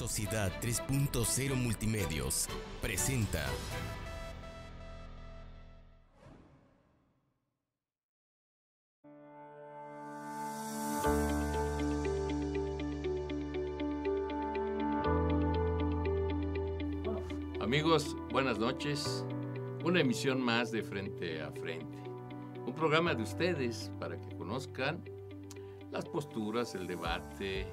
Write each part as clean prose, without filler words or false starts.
Sociedad 3.0 Multimedios presenta Amigos, buenas noches. Una emisión más de Frente a Frente. Un programa de ustedes para que conozcan las posturas, el debate,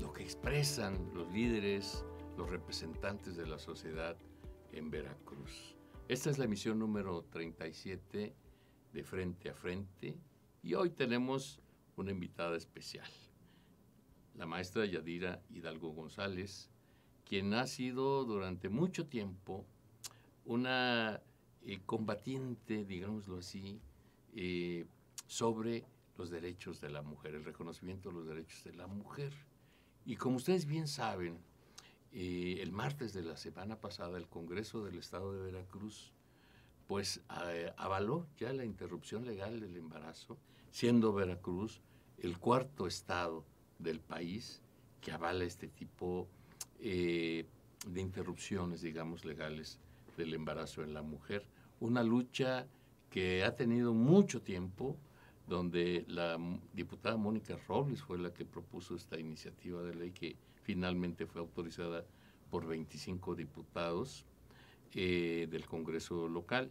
lo que expresan los líderes, los representantes de la sociedad en Veracruz. Esta es la emisión número 37 de Frente a Frente y hoy tenemos una invitada especial, la maestra Yadira Hidalgo González, quien ha sido durante mucho tiempo una combatiente, digámoslo así, sobre los derechos de la mujer, el reconocimiento de los derechos de la mujer. Y como ustedes bien saben, el martes de la semana pasada el Congreso del Estado de Veracruz pues avaló ya la interrupción legal del embarazo, siendo Veracruz el cuarto estado del país que avala este tipo de interrupciones, digamos, legales del embarazo en la mujer. Una lucha que ha tenido mucho tiempo, donde la diputada Mónica Robles fue la que propuso esta iniciativa de ley que finalmente fue autorizada por 25 diputados del Congreso local.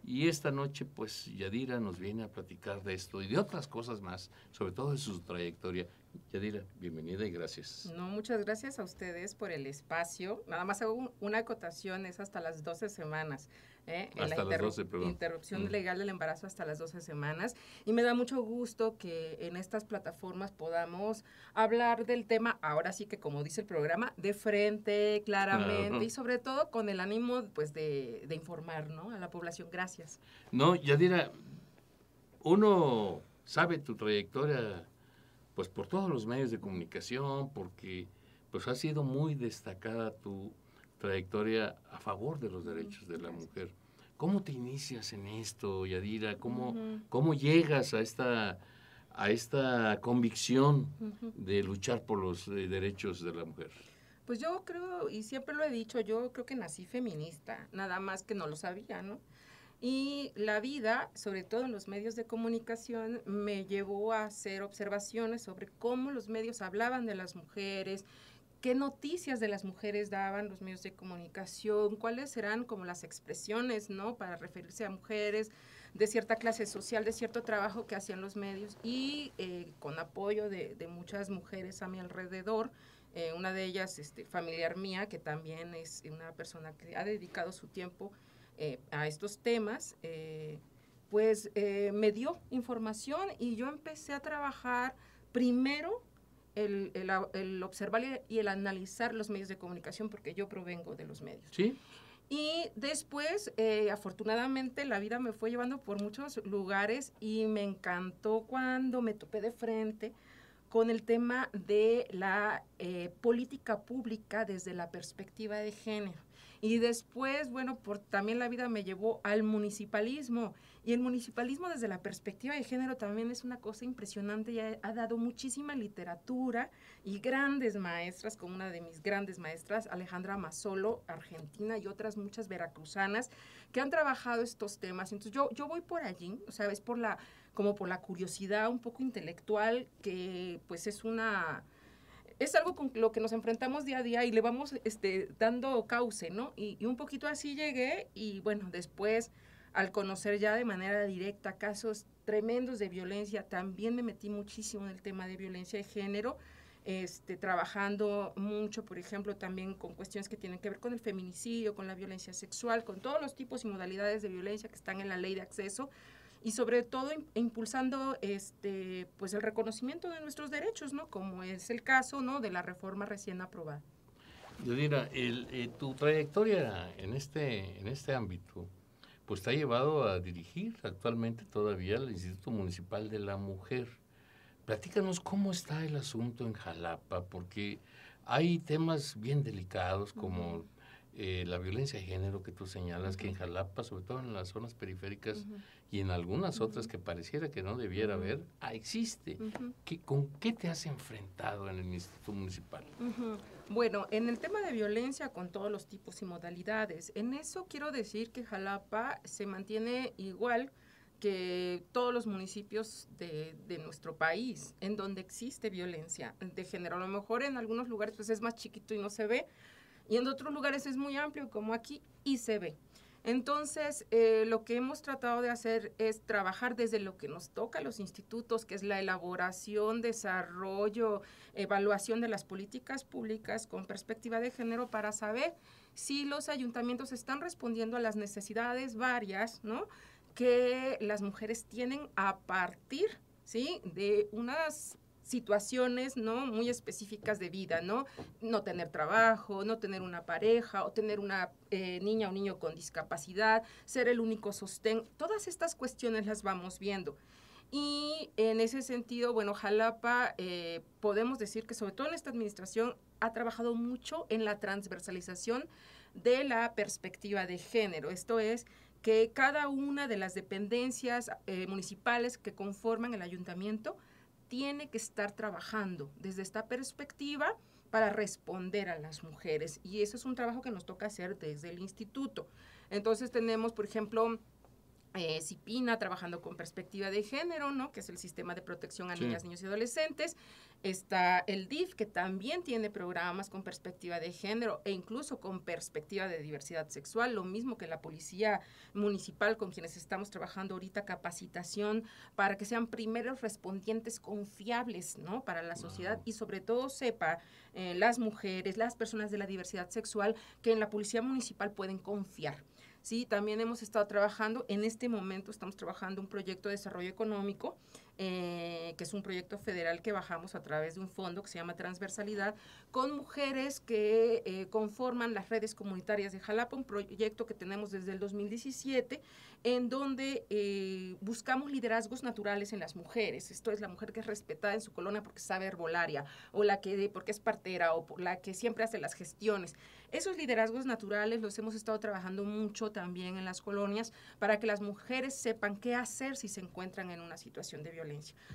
Y esta noche, pues, Yadira nos viene a platicar de esto y de otras cosas más, sobre todo de su trayectoria. Yadira, bienvenida y gracias. No, muchas gracias a ustedes por el espacio. Nada más hago una acotación, es hasta las 12 semanas. Hasta las 12, perdón. Interrupción legal del embarazo hasta las 12 semanas. Y me da mucho gusto que en estas plataformas podamos hablar del tema, ahora sí que como dice el programa, de frente, claramente, y sobre todo con el ánimo pues de informar, ¿no?, a la población. Gracias. No, Yadira, uno sabe tu trayectoria pues por todos los medios de comunicación, porque pues ha sido muy destacada tu trayectoria a favor de los derechos de la mujer. ¿Cómo te inicias en esto, Yadira? ¿Cómo llegas a esta convicción de luchar por los derechos de la mujer? Pues yo creo, y siempre lo he dicho, yo creo que nací feminista, nada más que no lo sabía, ¿no? Y la vida, sobre todo en los medios de comunicación, me llevó a hacer observaciones sobre cómo los medios hablaban de las mujeres, qué noticias de las mujeres daban los medios de comunicación, cuáles eran como las expresiones, ¿no?, para referirse a mujeres de cierta clase social, de cierto trabajo que hacían los medios, y con apoyo de muchas mujeres a mi alrededor, una de ellas familiar mía, que también es una persona que ha dedicado su tiempo a estos temas, pues me dio información y yo empecé a trabajar primero el observar y el analizar los medios de comunicación, porque yo provengo de los medios. ¿Sí? Y después, afortunadamente, la vida me fue llevando por muchos lugares y me encantó cuando me topé de frente con el tema de la política pública desde la perspectiva de género. Y después, bueno, también la vida me llevó al municipalismo. Y el municipalismo desde la perspectiva de género también es una cosa impresionante y ha dado muchísima literatura y grandes maestras, como una de mis grandes maestras, Alejandra Mazzolo, argentina, y otras muchas veracruzanas, que han trabajado estos temas. Entonces yo voy por allí, o sea, es como por la curiosidad un poco intelectual, que pues es algo con lo que nos enfrentamos día a día y le vamos dando cauce, ¿no? Y un poquito así llegué y bueno, después al conocer ya de manera directa casos tremendos de violencia, también me metí muchísimo en el tema de violencia de género, trabajando mucho, por ejemplo, también con cuestiones que tienen que ver con el feminicidio, con la violencia sexual, con todos los tipos y modalidades de violencia que están en la ley de acceso, y sobre todo impulsando pues el reconocimiento de nuestros derechos, ¿no?, como es el caso, ¿no?, de la reforma recién aprobada. Yadira, tu trayectoria en este ámbito pues te ha llevado a dirigir actualmente todavía el Instituto Municipal de la Mujer. Platícanos cómo está el asunto en Jalapa, porque hay temas bien delicados como la violencia de género que tú señalas, que en Jalapa, sobre todo en las zonas periféricas y en algunas otras que pareciera que no debiera haber, existe. ¿Con qué te has enfrentado en el Instituto Municipal? Bueno, en el tema de violencia con todos los tipos y modalidades, en eso quiero decir que Jalapa se mantiene igual que todos los municipios de nuestro país, en donde existe violencia de género. A lo mejor en algunos lugares pues es más chiquito y no se ve, y en otros lugares es muy amplio, como aquí, y se ve. Entonces, lo que hemos tratado de hacer es trabajar desde lo que nos toca a los institutos, que es la elaboración, desarrollo, evaluación de las políticas públicas con perspectiva de género para saber si los ayuntamientos están respondiendo a las necesidades varias, ¿no?, que las mujeres tienen a partir, ¿sí?, de unas situaciones, ¿no?, muy específicas de vida, ¿no? No tener trabajo, no tener una pareja, o tener una niña o niño con discapacidad, ser el único sostén. Todas estas cuestiones las vamos viendo. Y en ese sentido, bueno, Jalapa, podemos decir que sobre todo en esta administración ha trabajado mucho en la transversalización de la perspectiva de género. Esto es que cada una de las dependencias municipales que conforman el ayuntamiento tiene que estar trabajando desde esta perspectiva para responder a las mujeres. Y eso es un trabajo que nos toca hacer desde el instituto. Entonces tenemos, por ejemplo, CIPINA trabajando con perspectiva de género, ¿no?, que es el Sistema de Protección a Niñas, Niños y Adolescentes. Está el DIF, que también tiene programas con perspectiva de género e incluso con perspectiva de diversidad sexual, lo mismo que la Policía Municipal, con quienes estamos trabajando ahorita, capacitación para que sean primeros respondientes confiables, ¿no?, para la sociedad, y sobre todo sepa las mujeres, las personas de la diversidad sexual, que en la Policía Municipal pueden confiar. Sí, también hemos estado trabajando, en este momento estamos trabajando un proyecto de desarrollo económico, que es un proyecto federal que bajamos a través de un fondo que se llama Transversalidad, con mujeres que conforman las redes comunitarias de Jalapa, un proyecto que tenemos desde el 2017, en donde buscamos liderazgos naturales en las mujeres. Esto es la mujer que es respetada en su colonia porque sabe herbolaria, o la que porque es partera, o por la que siempre hace las gestiones. Esos liderazgos naturales los hemos estado trabajando mucho también en las colonias para que las mujeres sepan qué hacer si se encuentran en una situación de violencia.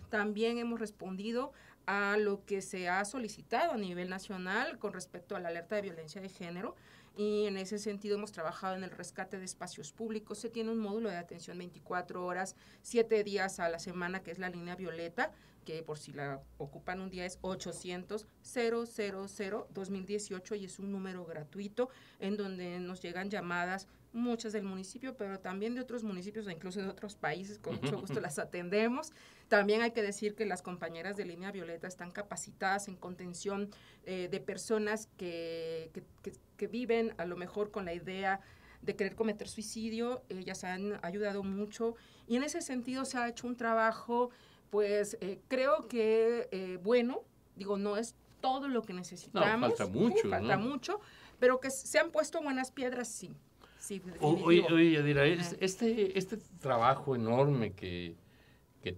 También hemos respondido a lo que se ha solicitado a nivel nacional con respecto a la alerta de violencia de género, y en ese sentido hemos trabajado en el rescate de espacios públicos. Se tiene un módulo de atención 24 horas, 7 días a la semana, que es la línea violeta, que por si la ocupan un día es 800-000-2018, y es un número gratuito en donde nos llegan llamadas, muchas del municipio, pero también de otros municipios e incluso de otros países. Con mucho gusto las atendemos. También hay que decir que las compañeras de Línea Violeta están capacitadas en contención de personas que viven a lo mejor con la idea de querer cometer suicidio. Ellas han ayudado mucho, y en ese sentido se ha hecho un trabajo, pues creo que bueno, digo, no es todo lo que necesitamos. No, falta mucho, falta mucho, pero que se han puesto buenas piedras, sí. Sí, oye, Yadira, este trabajo enorme que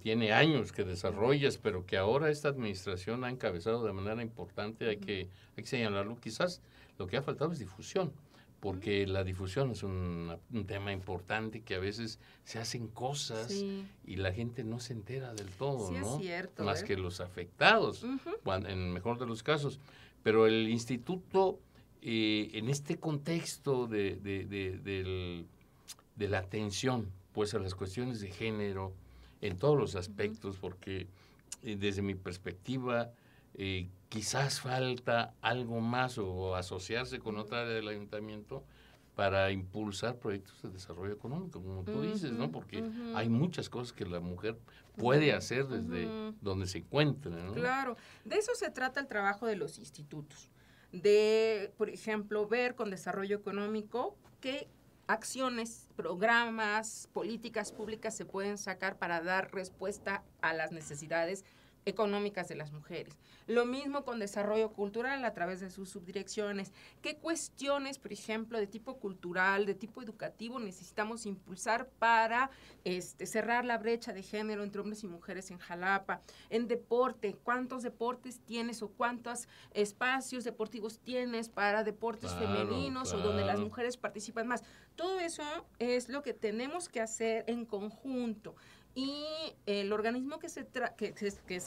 tiene años que desarrollas, pero que ahora esta administración ha encabezado de manera importante, hay que señalarlo. Quizás lo que ha faltado es difusión, porque la difusión es un tema importante, que a veces se hacen cosas y la gente no se entera del todo, ¿no? Es cierto, más que los afectados, en el mejor de los casos. Pero el instituto, en este contexto de la atención pues a las cuestiones de género en todos los aspectos, porque desde mi perspectiva quizás falta algo más, o asociarse con otra área del ayuntamiento para impulsar proyectos de desarrollo económico, como tú dices, ¿no? Porque hay muchas cosas que la mujer puede hacer desde donde se encuentre, ¿no? Claro, de eso se trata el trabajo de los institutos, de, por ejemplo, ver con desarrollo económico qué acciones, programas, políticas públicas se pueden sacar para dar respuesta a las necesidades económicas de las mujeres. Lo mismo con desarrollo cultural a través de sus subdirecciones. ¿Qué cuestiones, por ejemplo, de tipo cultural, de tipo educativo necesitamos impulsar para cerrar la brecha de género entre hombres y mujeres en Jalapa? En deporte, ¿cuántos deportes tienes o cuántos espacios deportivos tienes para deportes femeninos o donde las mujeres participan más? Todo eso es lo que tenemos que hacer en conjunto. Y el organismo que se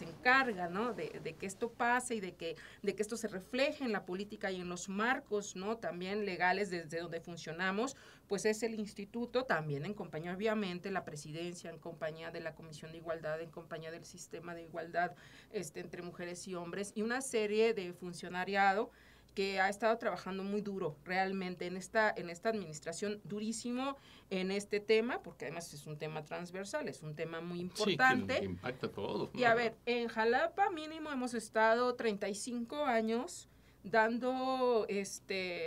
encarga, ¿no? de que esto pase y de que esto se refleje en la política y en los marcos, ¿no? también legales desde donde funcionamos, pues es el instituto, también en compañía, obviamente, la presidencia, en compañía de la Comisión de Igualdad, en compañía del sistema de igualdad entre mujeres y hombres, y una serie de funcionariado que ha estado trabajando muy duro realmente en esta administración, durísimo en este tema, porque además es un tema transversal, es un tema muy importante. Sí, que impacta todo. Y a ver, en Jalapa mínimo hemos estado 35 años dando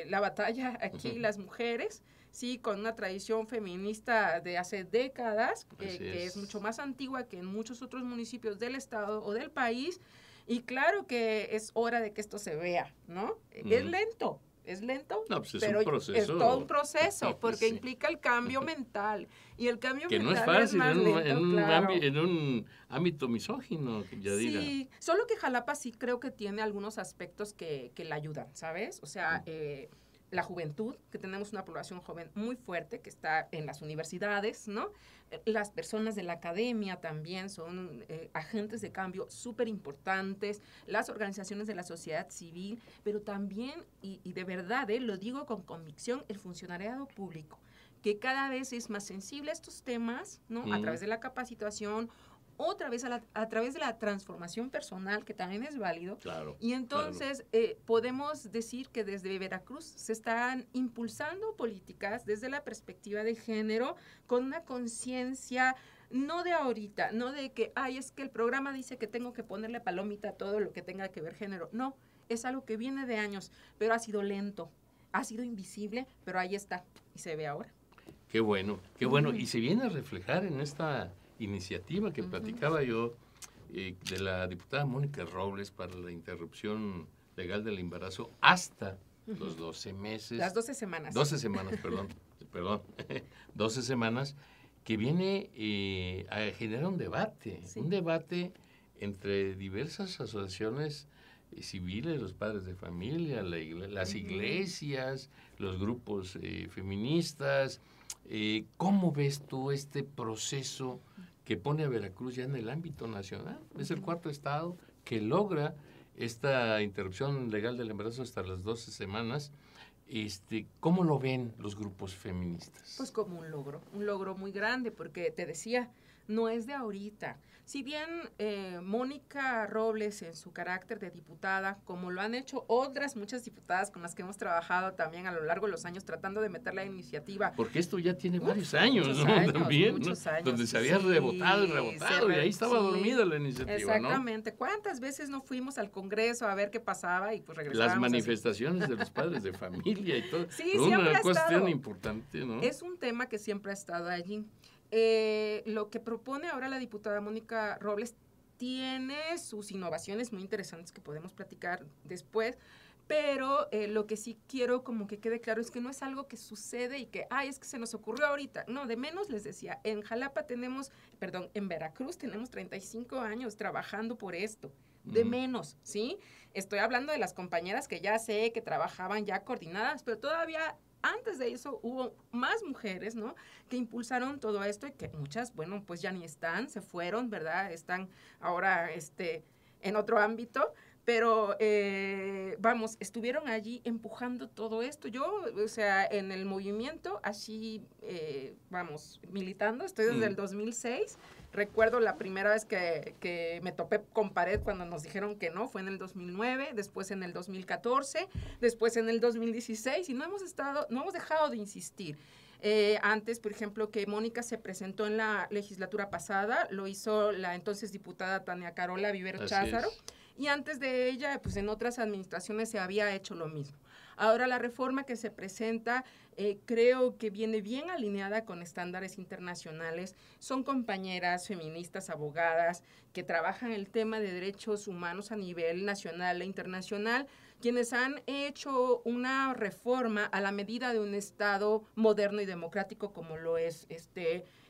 la batalla aquí las mujeres, sí, con una tradición feminista de hace décadas, que es mucho más antigua que en muchos otros municipios del estado o del país. Y claro que es hora de que esto se vea, ¿no? Es lento, no, pues pero un proceso. Es todo un proceso, porque implica el cambio mental. Y el cambio que mental no es fácil más lento, en un ámbito misógino, Yadira. Sí, solo que Jalapa sí creo que tiene algunos aspectos que la ayudan, ¿sabes? O sea, la juventud, que tenemos una población joven muy fuerte que está en las universidades, ¿no? Las personas de la academia también son agentes de cambio súper importantes, las organizaciones de la sociedad civil, pero también, y de verdad, lo digo con convicción, el funcionariado público, que cada vez es más sensible a estos temas, ¿no? A través de la capacitación, otra vez a través de la transformación personal, que también es válido. Claro, y entonces podemos decir que desde Veracruz se están impulsando políticas desde la perspectiva de género con una conciencia no de ahorita, no de que, es que el programa dice que tengo que ponerle palomita a todo lo que tenga que ver género. No, es algo que viene de años, pero ha sido lento, ha sido invisible, pero ahí está y se ve ahora. Qué bueno, qué bueno. Y se viene a reflejar en esta iniciativa que platicaba yo de la diputada Mónica Robles para la interrupción legal del embarazo hasta los 12 meses. Las 12 semanas. 12 semanas, perdón. 12 semanas, que viene a generar un debate, un debate entre diversas asociaciones civiles, los padres de familia, las iglesias, los grupos feministas. ¿Cómo ves tú este proceso que pone a Veracruz ya en el ámbito nacional? Es el cuarto estado que logra esta interrupción legal del embarazo hasta las 12 semanas. ¿Cómo lo ven los grupos feministas? Pues como un logro muy grande, porque te decía, no es de ahorita. Si bien Mónica Robles, en su carácter de diputada, como lo han hecho otras muchas diputadas con las que hemos trabajado también a lo largo de los años tratando de meter la iniciativa. Porque esto ya tiene varios años, ¿no? También, muchos años. Donde se había rebotado y ahí estaba dormida la iniciativa, exactamente. ¿no? ¿Cuántas veces no fuimos al Congreso a ver qué pasaba y pues regresábamos? Las manifestaciones de los padres de familia y todo. Sí, siempre una ha cuestión estado. Importante, ¿no? Es un tema que siempre ha estado allí. Lo que propone ahora la diputada Mónica Robles tiene sus innovaciones muy interesantes que podemos platicar después, pero lo que sí quiero como que quede claro es que no es algo que sucede y que, es que se nos ocurrió ahorita. No, de menos les decía, en Veracruz tenemos 35 años trabajando por esto. De menos, ¿sí? Estoy hablando de las compañeras que ya sé que trabajaban ya coordinadas, pero todavía antes de eso hubo más mujeres, ¿no? Que impulsaron todo esto y que muchas, bueno, pues ya ni están, se fueron, ¿verdad? Están ahora en otro ámbito, pero estuvieron allí empujando todo esto. Yo, o sea, en el movimiento, así, militando, estoy desde el 2006. Recuerdo la primera vez que me topé con pared cuando nos dijeron que no, fue en el 2009, después en el 2014, después en el 2016, y no hemos dejado de insistir. Antes, por ejemplo, que Mónica se presentó en la legislatura pasada, lo hizo la entonces diputada Tania Carola Vivero Cházaro, y antes de ella, pues en otras administraciones se había hecho lo mismo. Ahora, la reforma que se presenta creo que viene bien alineada con estándares internacionales. Son compañeras feministas, abogadas, que trabajan el tema de derechos humanos a nivel nacional e internacional, quienes han hecho una reforma a la medida de un Estado moderno y democrático como lo es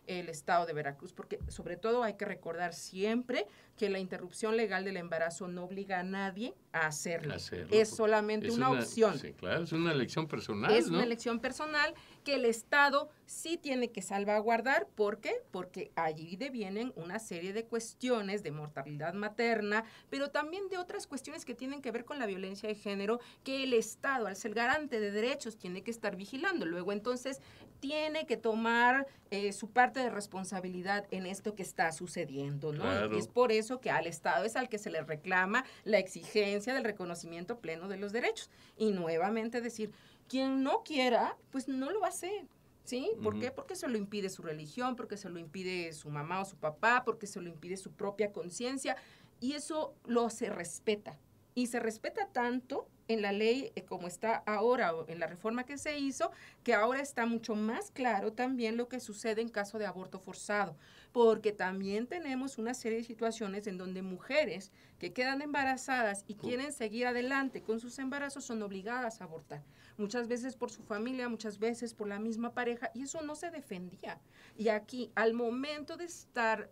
el Estado de Veracruz, porque sobre todo hay que recordar siempre que la interrupción legal del embarazo no obliga a nadie a hacerlo. Es solamente una opción. Sí, claro, es una elección personal, Es ¿no? una elección personal que el Estado sí tiene que salvaguardar. ¿Por qué? Porque allí devienen una serie de cuestiones de mortalidad materna, pero también de otras cuestiones que tienen que ver con la violencia de género, que el Estado, al ser garante de derechos, tiene que estar vigilando. Luego, entonces, tiene que tomar su parte de responsabilidad en esto que está sucediendo, ¿no? Claro. Y es por eso que al Estado es al que se le reclama la exigencia del reconocimiento pleno de los derechos. Y nuevamente decir, quien no quiera, pues no lo va a hacer, ¿sí? ¿Por qué? Porque se lo impide su religión, porque se lo impide su mamá o su papá, porque se lo impide su propia conciencia, y eso se respeta. Y se respeta tanto en la ley como está ahora, o en la reforma que se hizo, que ahora está mucho más claro también lo que sucede en caso de aborto forzado, porque también tenemos una serie de situaciones en donde mujeres que quedan embarazadas y quieren seguir adelante con sus embarazos son obligadas a abortar, muchas veces por su familia, muchas veces por la misma pareja, y eso no se defendía. Y aquí, al momento de estar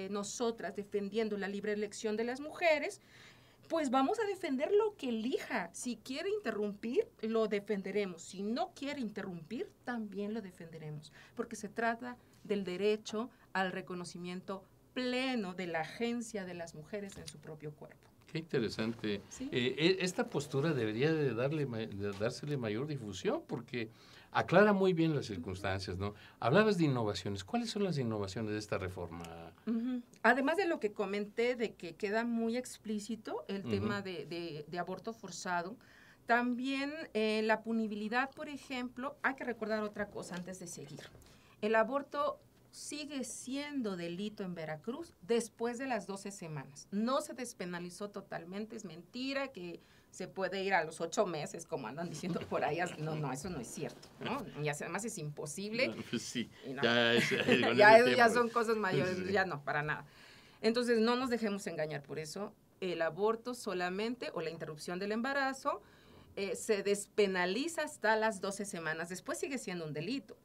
nosotras defendiendo la libre elección de las mujeres, pues vamos a defender lo que elija. Si quiere interrumpir, lo defenderemos. Si no quiere interrumpir, también lo defenderemos. Porque se trata del derecho al reconocimiento pleno de la agencia de las mujeres en su propio cuerpo. Qué interesante. ¿Sí? Esta postura debería de dársele mayor difusión porque aclara muy bien las circunstancias, ¿no? Hablabas de innovaciones. ¿Cuáles son las innovaciones de esta reforma? Además de lo que comenté, de que queda muy explícito el tema de aborto forzado, también la punibilidad, por ejemplo, hay que recordar otra cosa antes de seguir. El aborto sigue siendo delito en Veracruz después de las 12 semanas. No se despenalizó totalmente, es mentira que se puede ir a los 8 meses, como andan diciendo por ahí. No, eso no es cierto, ¿no? Y además es imposible. No, pues sí, no. ya son cosas mayores, Sí. ya no, para nada. Entonces, no nos dejemos engañar por eso. El aborto solamente, o la interrupción del embarazo, se despenaliza hasta las 12 semanas. Después sigue siendo un delito.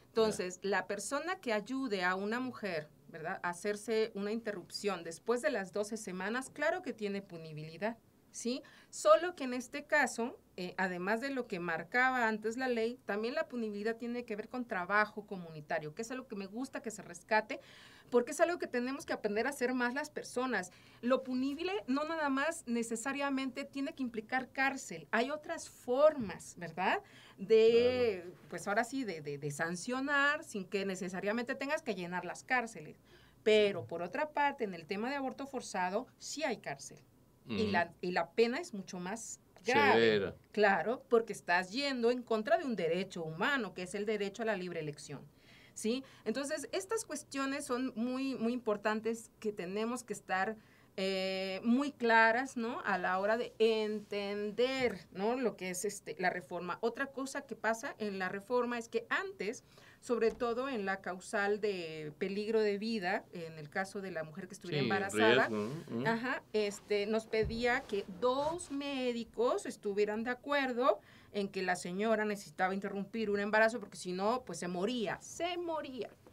Entonces, la persona que ayude a una mujer, ¿verdad?, a hacerse una interrupción después de las 12 semanas, claro que tiene punibilidad, ¿sí? Solo que en este caso, además de lo que marcaba antes la ley, también la punibilidad tiene que ver con trabajo comunitario, que es algo que me gusta que se rescate, porque es algo que tenemos que aprender a hacer más las personas. Lo punible no nada más necesariamente tiene que implicar cárcel. Hay otras formas, ¿verdad?, de, pues ahora sí, de sancionar sin que necesariamente tengas que llenar las cárceles. Pero por otra parte, en el tema de aborto forzado, sí hay cárcel. Y la pena es mucho más grave. Severa. Claro, porque estás yendo en contra de un derecho humano, que es el derecho a la libre elección, ¿sí? Entonces, estas cuestiones son muy, muy importantes, que tenemos que estar muy claras, ¿no?, a la hora de entender, ¿no?, lo que es la reforma. Otra cosa que pasa en la reforma es que antes, sobre todo en la causal de peligro de vida, en el caso de la mujer que estuviera embarazada, riesgo, nos pedía que 2 médicos estuvieran de acuerdo en que la señora necesitaba interrumpir un embarazo, porque si no, pues se moría.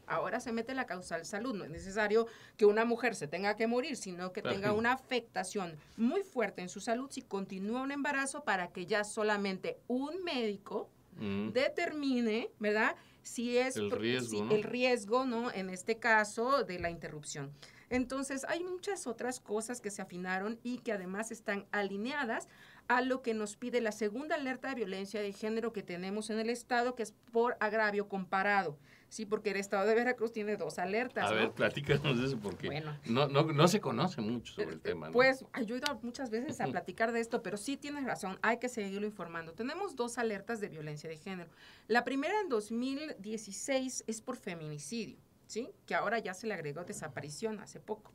Ahora se mete la causal salud. No es necesario que una mujer se tenga que morir, sino que tenga una afectación muy fuerte en su salud si continúa un embarazo, para que ya solamente un médico determine, ¿verdad?, si es el riesgo, ¿no? el riesgo, ¿no?, en este caso de la interrupción. Entonces, hay muchas otras cosas que se afinaron y que además están alineadas a lo que nos pide la segunda alerta de violencia de género que tenemos en el Estado, que es por agravio comparado. Sí, porque el Estado de Veracruz tiene 2 alertas, A ¿no? ver, platícanos de eso, porque Bueno, no se conoce mucho sobre el tema, ¿no? Pues, yo he ido muchas veces a platicar de esto, pero sí tienes razón, hay que seguirlo informando. Tenemos 2 alertas de violencia de género. La primera, en 2016, es por feminicidio, ¿sí?, que ahora ya se le agregó desaparición hace poco.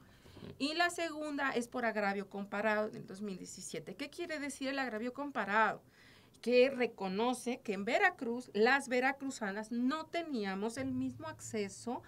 Y la segunda es por agravio comparado en el 2017. ¿Qué quiere decir el agravio comparado? que reconoce que en Veracruz las veracruzanas no teníamos el mismo acceso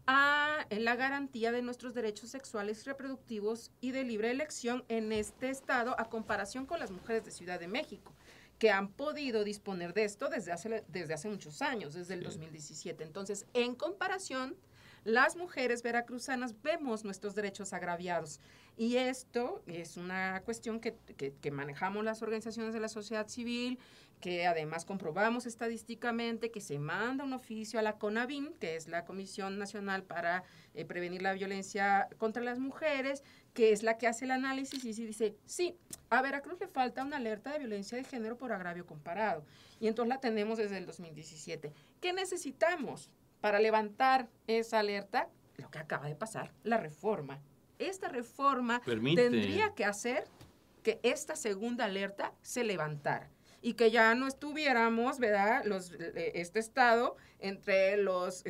a la garantía de nuestros derechos sexuales y reproductivos y de libre elección en este estado a comparación con las mujeres de Ciudad de México, que han podido disponer de esto desde hace muchos años, desde el 2017. Entonces, en comparación, las mujeres veracruzanas vemos nuestros derechos agraviados. Y esto es una cuestión que manejamos las organizaciones de la sociedad civil, que además comprobamos estadísticamente, que se manda un oficio a la CONAVIM, que es la Comisión Nacional para Prevenir la Violencia contra las Mujeres, que es la que hace el análisis y dice, sí, a Veracruz le falta una alerta de violencia de género por agravio comparado. Y entonces la tenemos desde el 2017. ¿Qué necesitamos para levantar esa alerta? Lo que acaba de pasar, la reforma. Esta reforma tendría que hacer que esta segunda alerta se levantara y que ya no estuviéramos, ¿verdad?, este estado entre los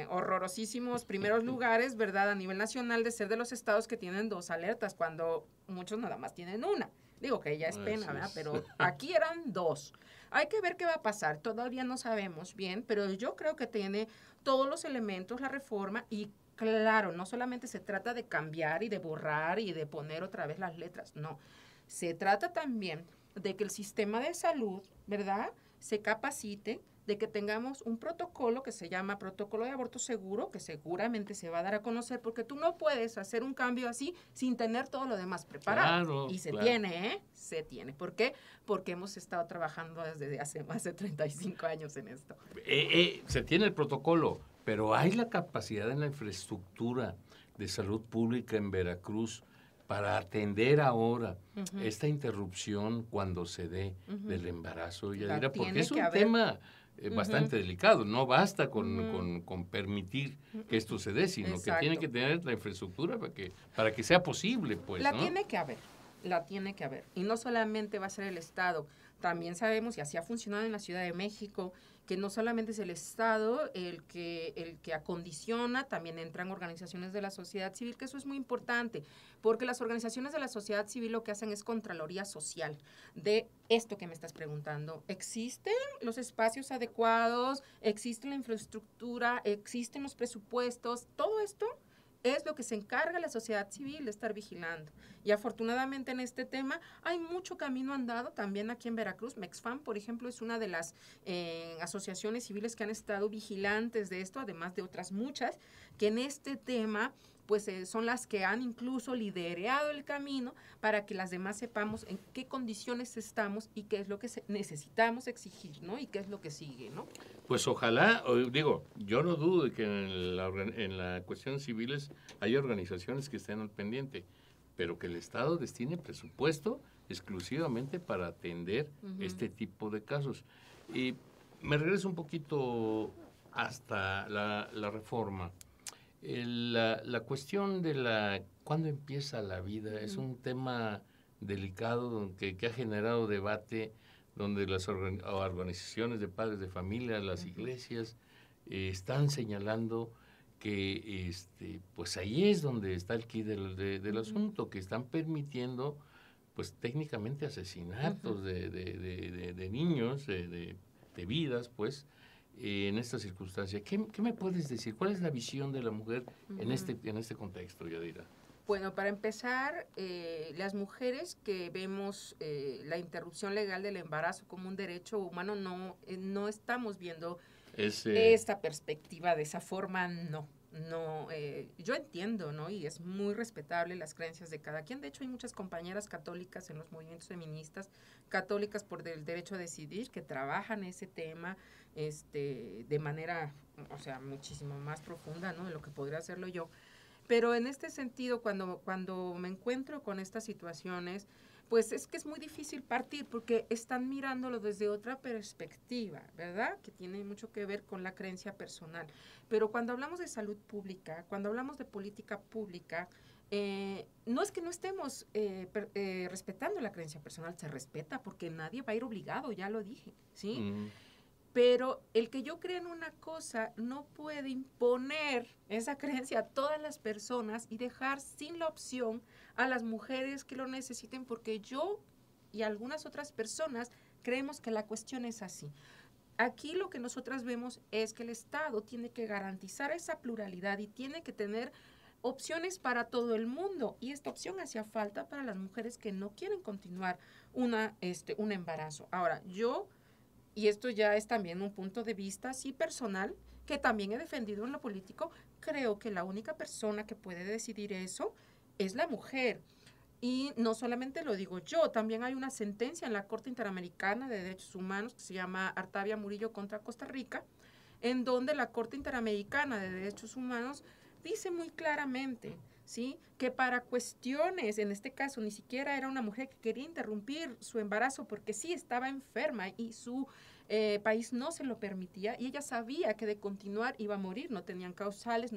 horrorosísimos primeros lugares, ¿verdad?, a nivel nacional, de ser de los estados que tienen 2 alertas, cuando muchos nada más tienen una. Digo que ya es pena, ¿verdad?, pero aquí eran 2. Hay que ver qué va a pasar, todavía no sabemos bien, pero yo creo que tiene todos los elementos la reforma y claro, no solamente se trata de cambiar y de borrar y de poner otra vez las letras, no. Se trata también de que el sistema de salud, ¿verdad?, se capacite, de que tengamos un protocolo que se llama protocolo de aborto seguro, que seguramente se va a dar a conocer, porque tú no puedes hacer un cambio así sin tener todo lo demás preparado. Claro, y se tiene, ¿eh? Se tiene. ¿Por qué? Porque hemos estado trabajando desde hace más de 35 años en esto. Se tiene el protocolo, pero hay la capacidad en la infraestructura de salud pública en Veracruz para atender ahora esta interrupción cuando se dé del embarazo, Yadira, porque es un tema bastante delicado. No basta con permitir que esto se dé, sino que tiene que tener la infraestructura para que sea posible, pues, La tiene que haber. Y no solamente va a ser el Estado. También sabemos, y así ha funcionado en la Ciudad de México, que no solamente es el Estado el que acondiciona, también entran organizaciones de la sociedad civil, que eso es muy importante, porque las organizaciones de la sociedad civil lo que hacen es contraloría social de esto que me estás preguntando. ¿Existen los espacios adecuados? ¿Existe la infraestructura? ¿Existen los presupuestos? Todo esto es lo que se encarga la sociedad civil de estar vigilando. Y afortunadamente en este tema hay mucho camino andado también aquí en Veracruz. Mexfam, por ejemplo, es una de las asociaciones civiles que han estado vigilantes de esto, además de otras muchas, que en este tema pues son las que han incluso liderado el camino para que las demás sepamos en qué condiciones estamos y qué es lo que necesitamos exigir, ¿no? Y qué es lo que sigue, ¿no? Pues ojalá, digo, yo no dudo de que en la cuestión civiles hay organizaciones que estén al pendiente, pero que el Estado destine presupuesto exclusivamente para atender este tipo de casos. Y me regreso un poquito hasta la reforma. La cuestión de cuándo empieza la vida es un tema delicado que ha generado debate, donde las organizaciones de padres de familia, las iglesias, están señalando que pues ahí es donde está el quid del asunto, que están permitiendo pues técnicamente asesinatos de niños, de vidas, pues, en esta circunstancia. ¿Qué me puedes decir? ¿Cuál es la visión de la mujer en este contexto, Yadira? Bueno, para empezar, las mujeres que vemos la interrupción legal del embarazo como un derecho humano, no estamos viendo esta perspectiva de esa forma, no. Yo entiendo, ¿no? Y es muy respetable las creencias de cada quien. De hecho, hay muchas compañeras católicas en los movimientos feministas, católicas por el derecho a decidir, que trabajan ese tema de manera, o sea, muchísimo más profunda, ¿no?, de lo que podría hacerlo yo. Pero en este sentido, cuando me encuentro con estas situaciones, pues es que es muy difícil partir porque están mirándolo desde otra perspectiva, ¿verdad? Que tiene mucho que ver con la creencia personal. Pero cuando hablamos de salud pública, cuando hablamos de política pública, no es que no estemos respetando la creencia personal, se respeta porque nadie va a ir obligado, ya lo dije, ¿sí? Pero el que yo crea en una cosa no puede imponer esa creencia a todas las personas y dejar sin la opción a las mujeres que lo necesiten, porque yo y algunas otras personas creemos que la cuestión es así. Aquí lo que nosotras vemos es que el Estado tiene que garantizar esa pluralidad y tiene que tener opciones para todo el mundo. Y esta opción hacía falta para las mujeres que no quieren continuar un embarazo. Ahora, y esto ya es también un punto de vista así personal, que también he defendido en lo político, creo que la única persona que puede decidir eso es la mujer. Y no solamente lo digo yo, también hay una sentencia en la Corte Interamericana de Derechos Humanos que se llama Artavia Murillo contra Costa Rica, en donde la Corte Interamericana de Derechos Humanos dice muy claramente, ¿sí?, que para cuestiones, en este caso ni siquiera era una mujer que quería interrumpir su embarazo porque sí estaba enferma y su país no se lo permitía, y ella sabía que de continuar iba a morir, no tienen causales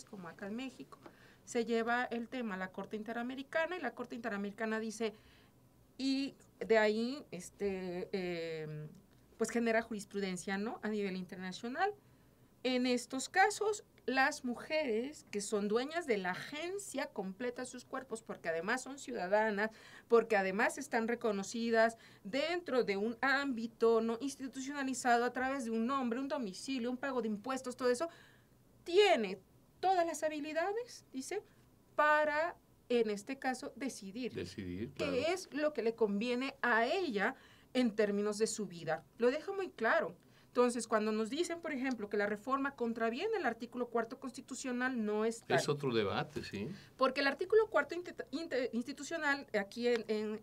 como acá en México. Se lleva el tema a la Corte Interamericana y la Corte Interamericana dice, y de ahí pues genera jurisprudencia, ¿no?, a nivel internacional. En estos casos, las mujeres que son dueñas de la agencia completa de sus cuerpos, porque además son ciudadanas, porque además están reconocidas dentro de un ámbito no institucionalizado a través de un nombre, un domicilio, un pago de impuestos, todo eso, tiene todas las habilidades, dice, para, en este caso, decidir claro, qué es lo que le conviene a ella en términos de su vida. Lo deja muy claro. Entonces, cuando nos dicen, por ejemplo, que la reforma contraviene el artículo 4 constitucional, no es tal. Es otro debate, sí. Porque el artículo 4 institucional, aquí el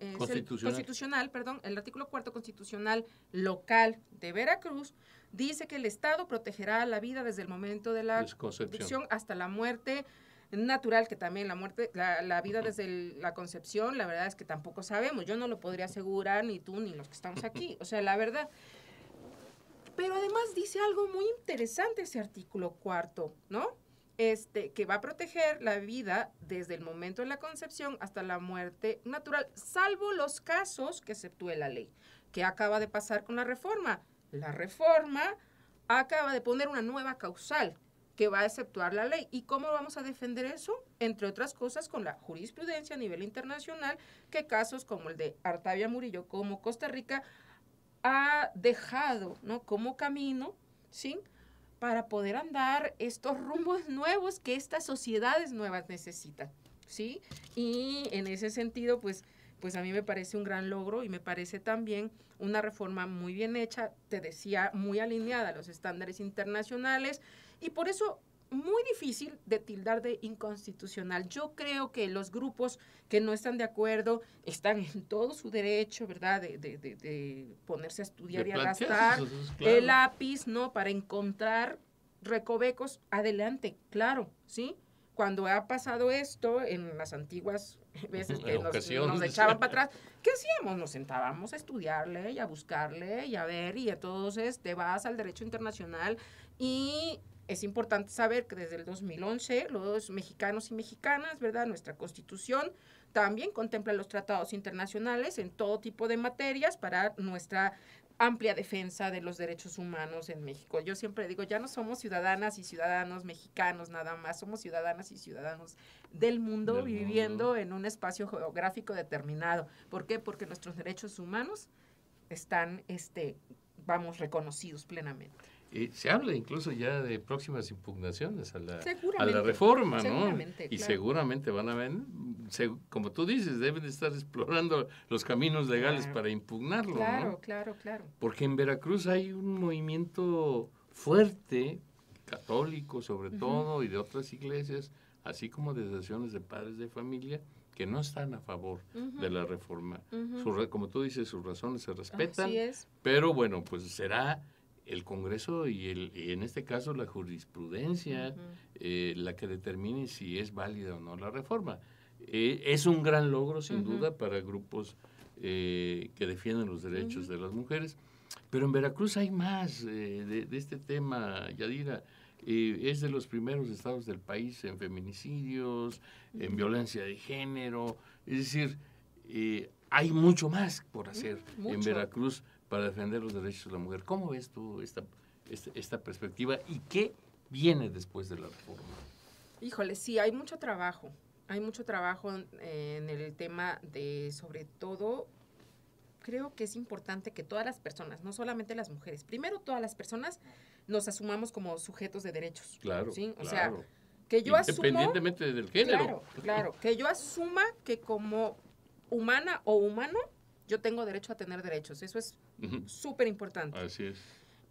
artículo 4 constitucional local de Veracruz, dice que el Estado protegerá la vida desde el momento de la concepción hasta la muerte natural, que también la vida desde la concepción, la verdad es que tampoco sabemos. Yo no lo podría asegurar, ni tú, ni los que estamos aquí. O sea, la verdad. Pero además dice algo muy interesante ese artículo 4, ¿no? Que va a proteger la vida desde el momento de la concepción hasta la muerte natural, salvo los casos que exceptúe la ley. ¿Qué acaba de pasar con la reforma? La reforma acaba de poner una nueva causal que va a exceptuar la ley. ¿Y cómo vamos a defender eso? Entre otras cosas, con la jurisprudencia a nivel internacional, que casos como el de Artavia Murillo, como Costa Rica, ha dejado, ¿no?, como camino, ¿sí?, para poder andar estos rumbos nuevos que estas sociedades nuevas necesitan, ¿sí? Y en ese sentido, pues a mí me parece un gran logro y me parece también una reforma muy bien hecha, te decía, muy alineada a los estándares internacionales, y por eso muy difícil de tildar de inconstitucional. Yo creo que los grupos que no están de acuerdo están en todo su derecho, ¿verdad?, de ponerse a estudiar y a gastar el lápiz, ¿no?, para encontrar recovecos. Adelante, claro, ¿sí? Cuando ha pasado esto en las antiguas veces que nos echaban para atrás, ¿qué hacíamos? Nos sentábamos a estudiarle y a buscarle y a ver, y entonces te vas al derecho internacional. Y es importante saber que desde el 2011 los mexicanos y mexicanas, ¿verdad?, nuestra Constitución también contempla los tratados internacionales en todo tipo de materias para nuestra amplia defensa de los derechos humanos en México. Yo siempre digo, ya no somos ciudadanas y ciudadanos mexicanos nada más, somos ciudadanas y ciudadanos del mundo viviendo en un espacio geográfico determinado. ¿Por qué? Porque nuestros derechos humanos están, reconocidos plenamente. Se habla incluso ya de próximas impugnaciones a la reforma, ¿no? Y claro, seguramente van a ver, como tú dices, deben de estar explorando los caminos legales para impugnarlo, ¿no? Claro. Porque en Veracruz hay un movimiento fuerte, católico sobre todo, y de otras iglesias, así como de asociaciones de padres de familia, que no están a favor de la reforma. Como tú dices, sus razones se respetan, pero bueno, pues será el Congreso y en este caso la jurisprudencia la que determine si es válida o no la reforma. Es un gran logro, sin duda, para grupos que defienden los derechos de las mujeres, pero en Veracruz hay más de este tema, Yadira. Es de los primeros estados del país en feminicidios, en violencia de género, es decir, hay mucho más por hacer en Veracruz para defender los derechos de la mujer. ¿Cómo ves tú esta perspectiva y qué viene después de la reforma? Híjole, sí, hay mucho trabajo en el tema de, sobre todo, creo que es importante que todas las personas, no solamente las mujeres, primero todas las personas nos asumamos como sujetos de derechos. Claro, ¿sí? O claro. sea, que yo asumo... Independientemente del género. Claro, que yo asuma que como humana o humano, yo tengo derecho a tener derechos. Eso es súper importante. Así es.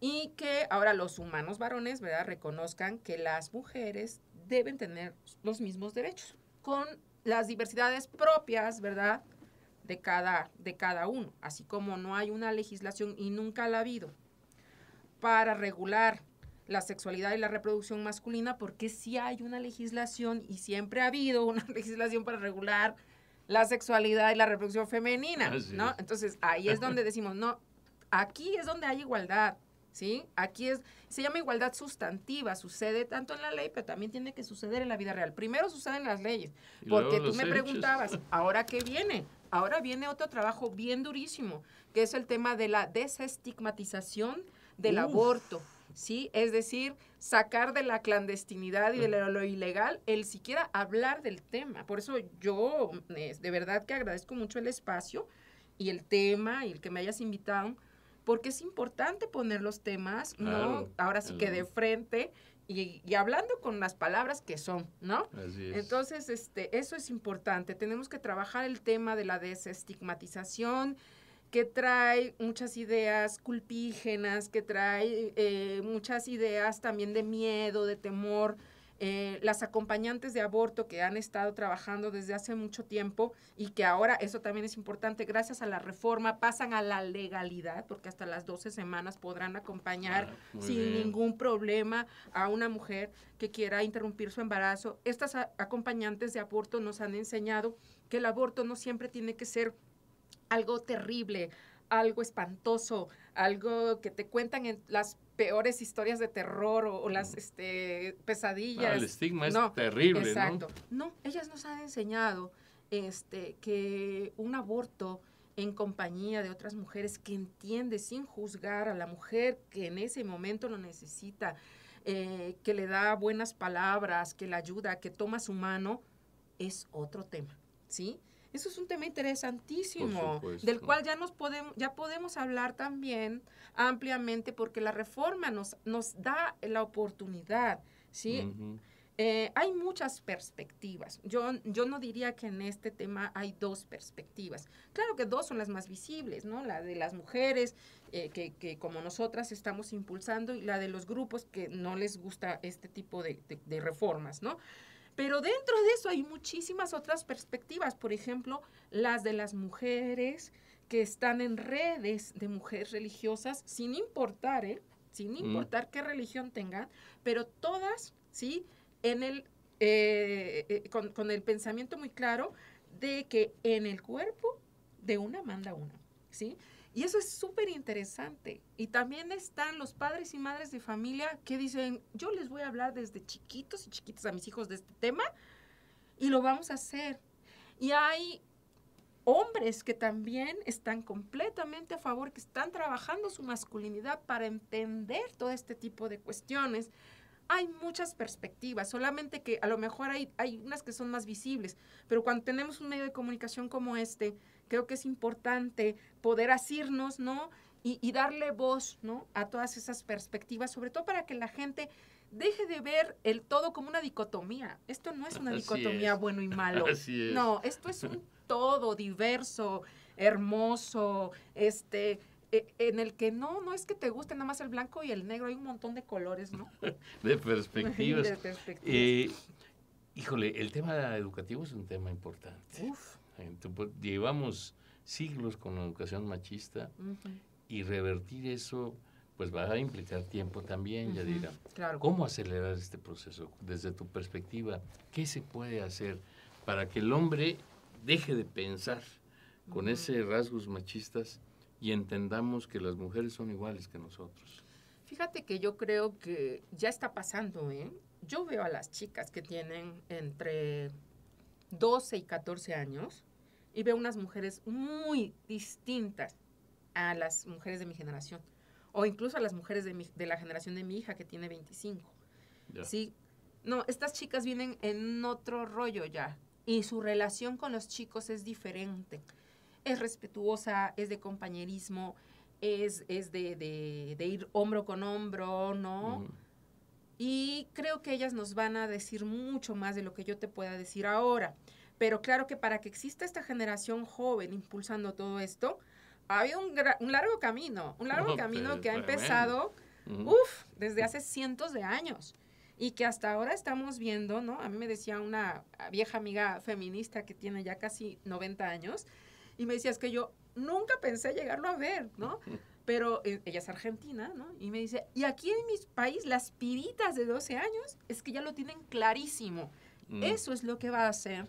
Y que ahora los humanos varones, ¿verdad?, reconozcan que las mujeres deben tener los mismos derechos, con las diversidades propias, ¿verdad?, de cada uno. Así como no hay una legislación, y nunca la ha habido, para regular la sexualidad y la reproducción masculina, porque sí hay una legislación y siempre ha habido una legislación para regular la sexualidad y la reproducción femenina, ¿no? Entonces, ahí es donde decimos, no, aquí es donde hay igualdad, ¿sí? Aquí se llama igualdad sustantiva, sucede tanto en la ley, pero también tiene que suceder en la vida real. Primero suceden las leyes, porque tú me preguntabas, ¿ahora qué viene? Ahora viene otro trabajo bien durísimo, que es el tema de la desestigmatización del aborto, ¿sí? Es decir, sacar de la clandestinidad y de lo ilegal el siquiera hablar del tema. Por eso yo de verdad que agradezco mucho el espacio y el tema y el que me hayas invitado, porque es importante poner los temas, claro, ¿no? Ahora sí que de frente y hablando con las palabras que son, ¿no? Así es. Entonces, eso es importante. Tenemos que trabajar el tema de la desestigmatización, que trae muchas ideas culpígenas, que trae muchas ideas también de miedo, de temor. Las acompañantes de aborto que han estado trabajando desde hace mucho tiempo y que ahora, eso también es importante, gracias a la reforma pasan a la legalidad, porque hasta las 12 semanas podrán acompañar sin ningún problema a una mujer que quiera interrumpir su embarazo. Estas acompañantes de aborto nos han enseñado que el aborto no siempre tiene que ser algo terrible, algo espantoso, algo que te cuentan en las peores historias de terror o las pesadillas. El estigma es terrible, exacto. No, ellas nos han enseñado que un aborto en compañía de otras mujeres que entiende sin juzgar a la mujer que en ese momento lo necesita, que le da buenas palabras, que la ayuda, que toma su mano, es otro tema, ¿sí? Eso es un tema interesantísimo, del cual ya podemos hablar también ampliamente, porque la reforma nos da la oportunidad, ¿sí? Hay muchas perspectivas. Yo no diría que en este tema hay dos perspectivas. Claro que dos son las más visibles, ¿no? La de las mujeres, que como nosotras estamos impulsando, y la de los grupos que no les gusta este tipo de reformas, ¿no? Pero dentro de eso hay muchísimas otras perspectivas, por ejemplo, las de las mujeres que están en redes de mujeres religiosas, sin importar qué religión tengan, pero todas, ¿sí?, con el pensamiento muy claro de que en el cuerpo de una manda una, ¿sí? Y eso es súper interesante. Y también están los padres y madres de familia que dicen, yo les voy a hablar desde chiquitos y chiquitas a mis hijos de este tema y lo vamos a hacer. Y hay hombres que también están completamente a favor, que están trabajando su masculinidad para entender todo este tipo de cuestiones. Hay muchas perspectivas, solamente que a lo mejor hay unas que son más visibles, pero cuando tenemos un medio de comunicación como este, creo que es importante poder asirnos, ¿no? Y darle voz, ¿no?, a todas esas perspectivas, sobre todo para que la gente deje de ver el todo como una dicotomía. Esto no es una dicotomía bueno y malo. Así es. No, esto es un todo diverso, hermoso, en el que no es que te guste nada más el blanco y el negro, hay un montón de colores, ¿no? De perspectivas. De perspectivas. Híjole, el tema educativo es un tema importante. Llevamos siglos con la educación machista y revertir eso pues va a implicar tiempo también, Yadira. Claro. ¿Cómo acelerar este proceso? Desde tu perspectiva, ¿qué se puede hacer para que el hombre deje de pensar con esos rasgos machistas y entendamos que las mujeres son iguales que nosotros? Fíjate que yo creo que ya está pasando, ¿eh? Yo veo a las chicas que tienen entre 12 y 14 años y veo unas mujeres muy distintas a las mujeres de mi generación, o incluso a las mujeres de la generación de mi hija, que tiene 25. Ya. ¿Sí? No, estas chicas vienen en otro rollo ya, y su relación con los chicos es diferente. es respetuosa, es de compañerismo, es de ir hombro con hombro, ¿no? Y creo que ellas nos van a decir mucho más de lo que yo te pueda decir ahora. Pero claro que para que exista esta generación joven impulsando todo esto, ha habido un largo camino, que ha empezado, desde hace cientos de años. Y que hasta ahora estamos viendo, ¿no? A mí me decía una vieja amiga feminista que tiene ya casi 90 años, y me decía, es que yo nunca pensé llegarlo a ver, ¿no? Pero ella es argentina, ¿no? Y me dice, y aquí en mi país las pibitas de 12 años es que ya lo tienen clarísimo. Eso es lo que va a hacer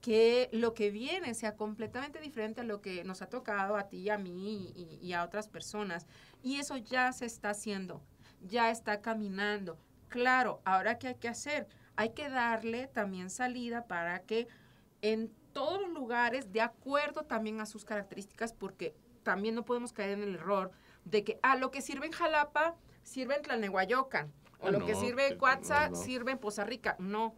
que lo que viene sea completamente diferente a lo que nos ha tocado a ti, a mí y a otras personas. Y eso ya se está haciendo, ya está caminando. Claro, ahora ¿qué hay que hacer? Hay que darle también salida para que en todos los lugares, de acuerdo también a sus características, porque también no podemos caer en el error de que lo que sirve en Jalapa sirve en Tlalnehuayocan, o lo que sirve en Cuatza sirve en Poza Rica. No.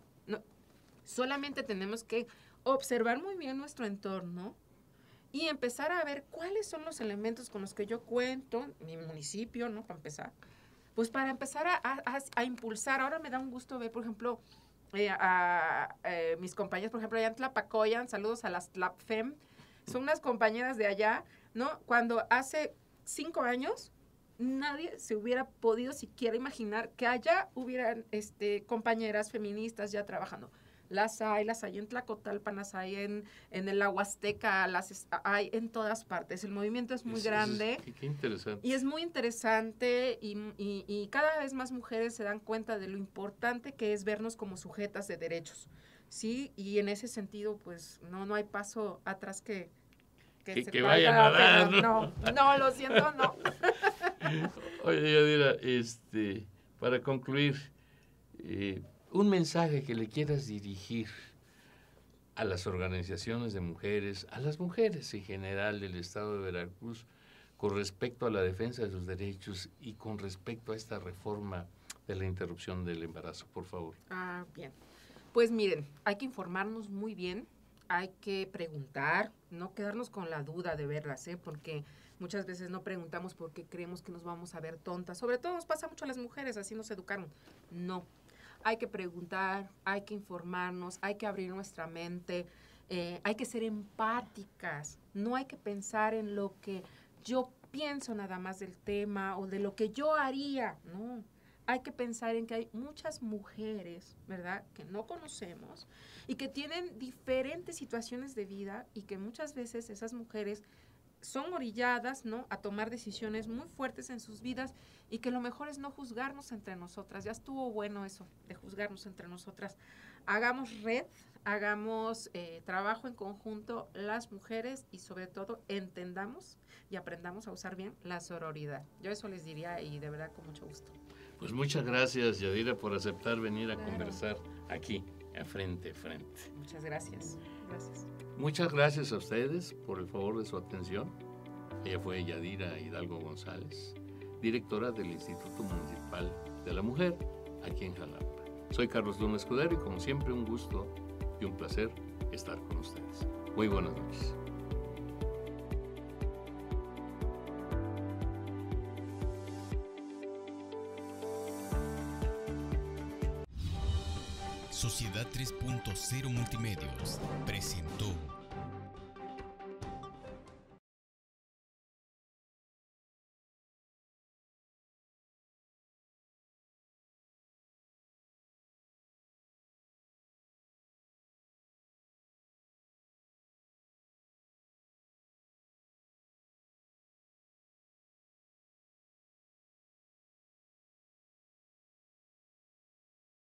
Solamente tenemos que observar muy bien nuestro entorno y empezar a ver cuáles son los elementos con los que yo cuento, mi municipio, ¿no? Para empezar. Pues para empezar a impulsar. Ahora me da un gusto ver, por ejemplo, mis compañeras, por ejemplo, allá en Tlapacoyan, saludos a las Tlapfem, son unas compañeras de allá, ¿no? Cuando hace 5 años nadie se hubiera podido siquiera imaginar que allá hubieran compañeras feministas ya trabajando. Las hay en Tlacotalpan, las hay en el Huasteca, las hay en todas partes. El movimiento es muy grande. Qué interesante. Y es muy interesante y cada vez más mujeres se dan cuenta de lo importante que es vernos como sujetas de derechos, ¿sí? Y en ese sentido, pues, no hay paso atrás que vayan a dar, ¿no? Lo siento, no. Oye, Yadira, para concluir, un mensaje que le quieras dirigir a las organizaciones de mujeres, a las mujeres en general del estado de Veracruz, con respecto a la defensa de sus derechos y con respecto a esta reforma de la interrupción del embarazo, por favor. Bien. Pues miren, hay que informarnos muy bien, hay que preguntar, no quedarnos con la duda de verlas, porque muchas veces no preguntamos porque creemos que nos vamos a ver tontas. Sobre todo nos pasa mucho a las mujeres, así nos educaron. No. Hay que preguntar, hay que informarnos, hay que abrir nuestra mente, hay que ser empáticas, no hay que pensar en lo que yo pienso nada más del tema o de lo que yo haría, no. Hay que pensar en que hay muchas mujeres, ¿verdad?, que no conocemos y que tienen diferentes situaciones de vida y que muchas veces esas mujeres son orilladas, ¿no?, a tomar decisiones muy fuertes en sus vidas y que lo mejor es no juzgarnos entre nosotras. Ya estuvo bueno eso de juzgarnos entre nosotras. Hagamos red, hagamos trabajo en conjunto las mujeres y sobre todo entendamos y aprendamos a usar bien la sororidad. Yo eso les diría y de verdad con mucho gusto. Pues muchas gracias, Yadira, por aceptar venir a conversar aquí, a frente a frente. Muchas gracias. Gracias. Muchas gracias a ustedes por el favor de su atención. Ella fue Yadira Hidalgo González, directora del Instituto Municipal de la Mujer, aquí en Jalapa. Soy Carlos Luna Escudero y como siempre un gusto y un placer estar con ustedes. Muy buenas noches. Sociedad 3.0 Multimedios presentó